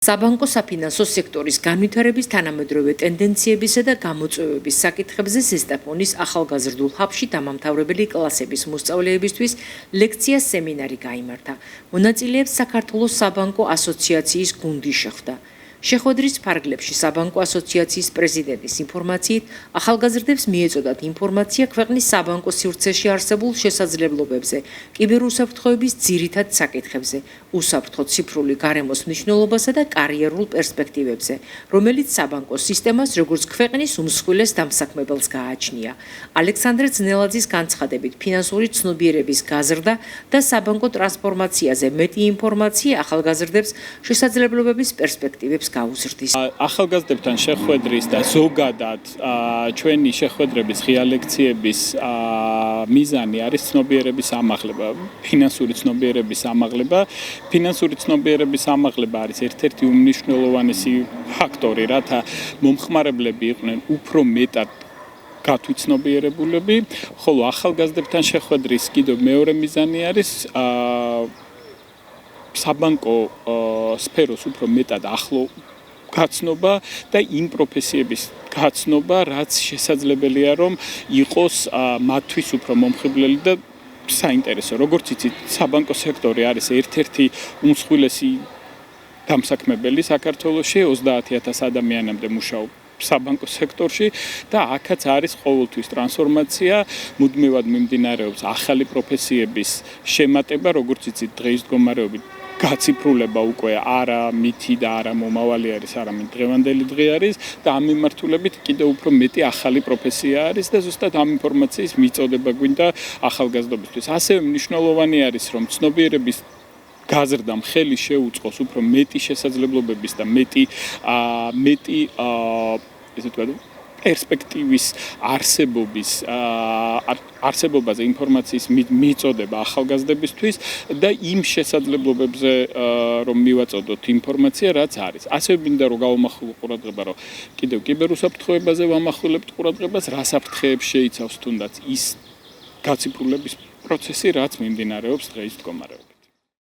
საბანკო საფინანსო სექტორის განვითარების თანამედროვე ტენდენციებისა და გამოწვევების საკითხებზე ზესტაფონის ახალგაზრდულ ჰაბში დამამთავრებელი კლასების მოსწავლეებისთვის ლექცია სემინარი გაიმართა. მონაწილეებს საქართველოს საბანკო ასოციაციის გუნდი შეხვდა. შეხვედრის ფარგლებში საბანკო ასოციაციის პრეზიდენტის ინფორმაციით ახალგაზრდებს მიეწოდათ ინფორმაცია ქვეყნის საბანკო სივრცეში არსებულ შესაძლებლობებზე, კიბერუსაფრთხოების ძირითად საკითხებზე, უსაფრთხო ციფრული გარემოს მნიშვნელობასა და კარიერულ პერსპექტივებზე, რომელიც საბანკო სისტემას როგორც ქვეყნის უმსხვილეს დამსაქმებელს გააჩნია. ალექსანდრე ძნელაძის განცხადებით, ფინანსური ცნობიერების გაზრდა და საბანკო ტრანსფორმაციაზე მეტი ინფორმაცია ახალგაზრდებს შესაძლებლობების პერსპექტივებს გაუზრდის. ახალგაზრდებთან შეხვედრის და ზოგადად ჩვენი შეხვედრების ღია ლექციების მიზანი არის ცნობიერების ამაღლება, ფინანსური ცნობიერების ამაღლება. ფინანსური ცნობიერების ამაღლება არის ერთ-ერთი უმნიშვნელოვანესი ფაქტორი, რათა მომხმარებლები იყვნენ უფრო მეტად გათვითცნობიერებულები, ხოლო ახალგაზრდებთან შეხვედრის კიდევ მეორე მიზანი არის საბანკო სფეროს უფრო მეტად ახლო გაცნობა და იმ პროფესიების გაცნობა, რაც შესაძლებელია რომ იყოს მათთვის უფრო მომხიბვლელი და საინტერესო. როგორც იცით, საბანკო სექტორი არის ერთ-ერთი უმსხვილესი დამსაქმებელი საქართველოში, 30,000 ადამიანამდე მუშაობს საბანკო სექტორში და აქაც არის ყოველთვის ტრანსფორმაცია, მუდმივად მიმდინარეობს ახალი პროფესიების შემატება, როგორც იცით, დღის მდგომარეობით გაციფრულება უკვე არა მითი და არა მომავალი არის, არამედ დღევანდელი დღე არის და ამ მიმართულებით კიდევ უფრო მეტი ახალი პროფესია არის და ზუსტად ამ ინფორმაციის მიწოდება გვინდა ახალგაზრდობისთვის. ასევე მნიშვნელოვანი არის, რომ ცნობიერების გაზრდამ ხელი შეუწყოს უფრო მეტი შესაძლებლობების და მეტი ესე ვთქვათ, პერსპექტივის არსებობაზე ინფორმაციის მიწოდება ახალგაზრდებისთვის და იმ შესაძლებლობებზე რომ მივაწოდოთ ინფორმაცია, რაც არის. ასევე მინდა რომ გავამახვილო ყურადღება, რომ კიდევ კიბერუსაფრთხოებაზე ვამახვილებთ ყურადღებას, რა საფრთხეებს შეიცავს თუნდაც ის გაციფრულების პროცესი, რაც მიმდინარეობს დღის მდგომარეობით.